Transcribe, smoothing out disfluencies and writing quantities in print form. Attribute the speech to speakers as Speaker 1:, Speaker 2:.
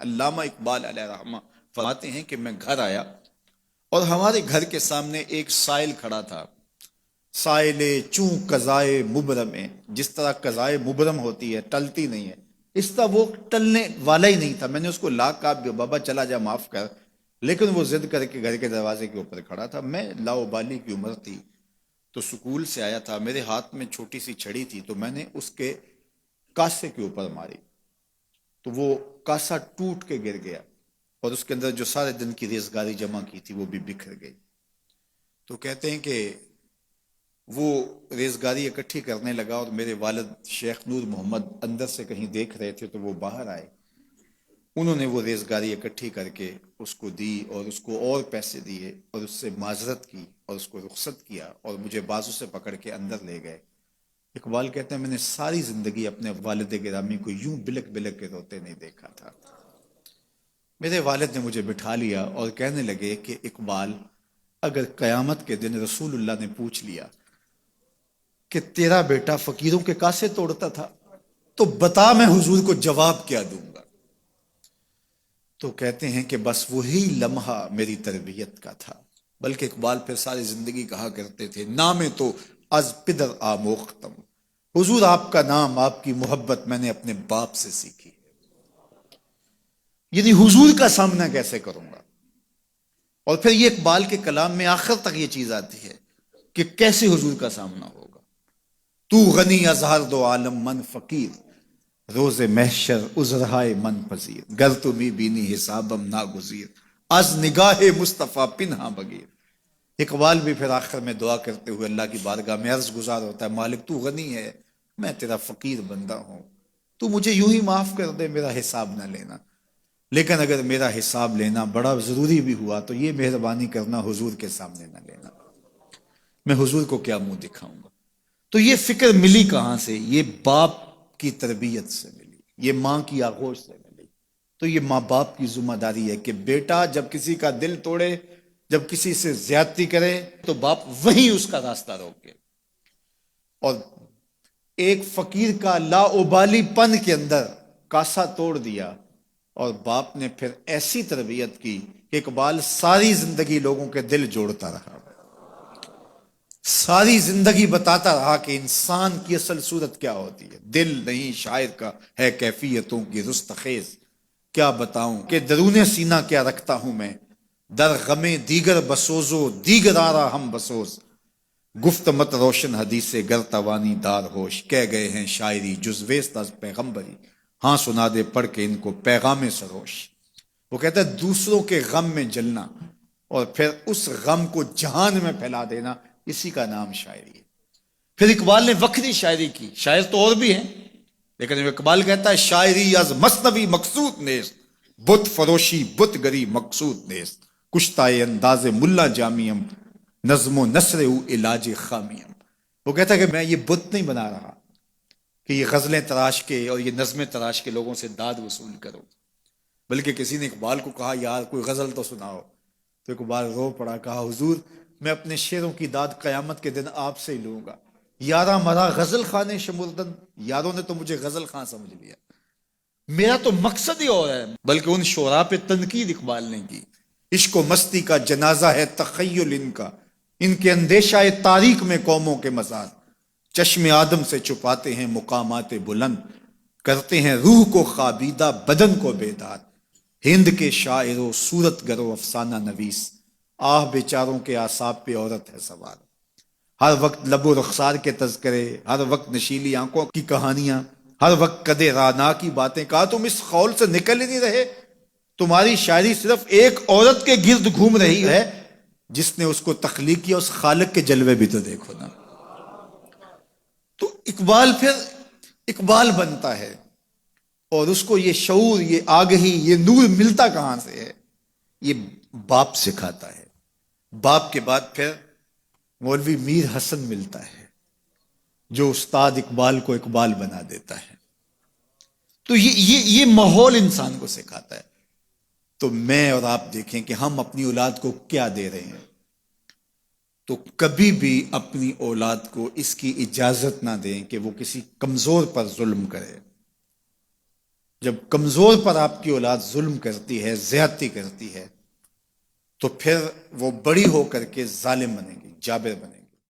Speaker 1: علامہ اقبال علیہ رحمہ فرماتے ہیں کہ میں گھر آیا اور ہمارے گھر کے سامنے ایک سائل کھڑا تھا. سائل چوں قضائے مبرم ہے، جس طرح قضائے مبرم ہوتی ہے، ٹلتی نہیں ہے، اس طرح وہ ٹلنے والا ہی نہیں تھا. میں نے اس کو لا کہا بابا چلا جا، معاف کر، لیکن وہ ضد کر کے گھر کے دروازے کے اوپر کھڑا تھا. میں لاؤبالی کی عمر تھی تو سکول سے آیا تھا، میرے ہاتھ میں چھوٹی سی چھڑی تھی، تو میں نے اس کے کاسے کے اوپر ماری تو وہ کاسا ٹوٹ کے گر گیا اور اس کے اندر جو سارے دن کی ریزگاری جمع کی تھی وہ بھی بکھر گئی. تو کہتے ہیں کہ وہ ریزگاری اکٹھی کرنے لگا اور میرے والد شیخ نور محمد اندر سے کہیں دیکھ رہے تھے تو وہ باہر آئے. انہوں نے وہ ریزگاری اکٹھی کر کے اس کو دی اور اس کو اور پیسے دیے اور اس سے معذرت کی اور اس کو رخصت کیا اور مجھے بازو سے پکڑ کے اندر لے گئے. اقبال کہتے ہیں میں نے ساری زندگی اپنے والد گرامی کو یوں بلک بلک کے روتے نہیں دیکھا تھا. میرے والد نے مجھے بٹھا لیا اور کہنے لگے کہ اقبال، اگر قیامت کے دن رسول اللہ نے پوچھ لیا کہ تیرا بیٹا فقیروں کے کاسے توڑتا تھا تو بتا میں حضور کو جواب کیا دوں گا. تو کہتے ہیں کہ بس وہی لمحہ میری تربیت کا تھا. بلکہ اقبال پھر ساری زندگی کہا کرتے تھے نام تو از پدر آموختم، حضور آپ کا نام، آپ کی محبت میں نے اپنے باپ سے سیکھی. یعنی حضور کا سامنا کیسے کروں گا. اور پھر یہ اقبال کے کلام میں آخر تک یہ چیز آتی ہے کہ کیسے حضور کا سامنا ہوگا. تو غنی از ہر دو عالم من فقیر، روز محشر عذرہائے من پذیر، گر تمی بینی حسابم ناگزیر، از نگاہ مصطفیٰ پنہا بگیر. اقبال بھی پھر آخر میں دعا کرتے ہوئے اللہ کی بارگاہ میں عرض گزار ہوتا ہے، مالک تو غنی ہے، میں تیرا فقیر بندہ ہوں، تو مجھے یوں ہی معاف کر دے، میرا حساب نہ لینا، لیکن اگر میرا حساب لینا بڑا ضروری بھی ہوا تو یہ مہربانی کرنا حضور کے سامنے نہ لینا، میں حضور کو کیا منہ دکھاؤں گا. تو یہ فکر ملی کہاں سے؟ یہ باپ کی تربیت سے ملی، یہ ماں کی آغوش سے ملی. تو یہ ماں باپ کی ذمہ داری ہے کہ بیٹا جب کسی کا دل توڑے، جب کسی سے زیادتی کرے تو باپ وہیں اس کا راستہ روکے. اور ایک فقیر کا لا ابالی پن کے اندر کاسا توڑ دیا اور باپ نے پھر ایسی تربیت کی کہ اقبال ساری زندگی لوگوں کے دل جوڑتا رہا، ساری زندگی بتاتا رہا کہ انسان کی اصل صورت کیا ہوتی ہے. دل نہیں شاعر کا ہے کیفیتوں کی رستخیز، کیا بتاؤں کہ درون سینہ کیا رکھتا ہوں میں، در غم دیگر بسوزو دیگر آرا ہم بسوز، گفت مت روشن حدیث گر توانی دار ہوش، کہہ گئے ہیں شاعری جزویست از پیغمبری، ہاں سنا دے پڑھ کے ان کو پیغام سروش. وہ کہتا ہے دوسروں کے غم میں جلنا اور پھر اس غم کو جہان میں پھیلا دینا، اسی کا نام شاعری ہے. پھر اقبال نے وکری شاعری کی، شاعر تو اور بھی ہیں لیکن اقبال کہتا ہے شاعری از مثنوی مقصود نیست، بت فروشی بت گری مقصود نیست، کشتائے انداز ملا جامیم، نظم و نثر او علاج خامیم. وہ کہتا ہے کہ میں یہ بت نہیں بنا رہا کہ یہ غزلیں تراش کے اور یہ نظمیں تراش کے لوگوں سے داد وصول کرو، بلکہ کسی نے اقبال کو کہا یار کوئی غزل تو سناؤ، تو اقبال رو پڑا، کہا حضور میں اپنے شعروں کی داد قیامت کے دن آپ سے ہی لوں گا. یارا مرا غزل خانے شمردن، یاروں نے تو مجھے غزل خاں سمجھ لیا، میرا تو مقصد ہی اور ہے. بلکہ ان شعراء پہ تنقید اقبال نے کی، عشق و مستی کا جنازہ ہے تخیل ان کا، ان کے اندیشہ تاریخ میں قوموں کے مزار، چشم آدم سے چھپاتے ہیں مقامات بلند، کرتے ہیں روح کو خوابیدہ بدن کو بیدار. ہند کے شاعر و صورت گر و افسانہ نویس، آہ بیچاروں کے اعصاب پہ عورت ہے سوار. ہر وقت لب و رخسار کے تذکرے، ہر وقت نشیلی آنکھوں کی کہانیاں، ہر وقت قدے رانا کی باتیں. کہا تم اس خول سے نکل ہی نہیں رہے، تمہاری شاعری صرف ایک عورت کے گرد گھوم رہی ہے، جس نے اس کو تخلیق کیا اس خالق کے جلوے بھی تو دیکھو نا. تو اقبال پھر اقبال بنتا ہے اور اس کو یہ شعور، یہ آگہی، یہ نور ملتا کہاں سے ہے؟ یہ باپ سکھاتا ہے. باپ کے بعد پھر مولوی میر حسن ملتا ہے جو استاد اقبال کو اقبال بنا دیتا ہے. تو یہ ماحول انسان کو سکھاتا ہے. تو میں اور آپ دیکھیں کہ ہم اپنی اولاد کو کیا دے رہے ہیں. تو کبھی بھی اپنی اولاد کو اس کی اجازت نہ دیں کہ وہ کسی کمزور پر ظلم کرے. جب کمزور پر آپ کی اولاد ظلم کرتی ہے، زیادتی کرتی ہے، تو پھر وہ بڑی ہو کر کے ظالم بنے گی، جابر بنے گی۔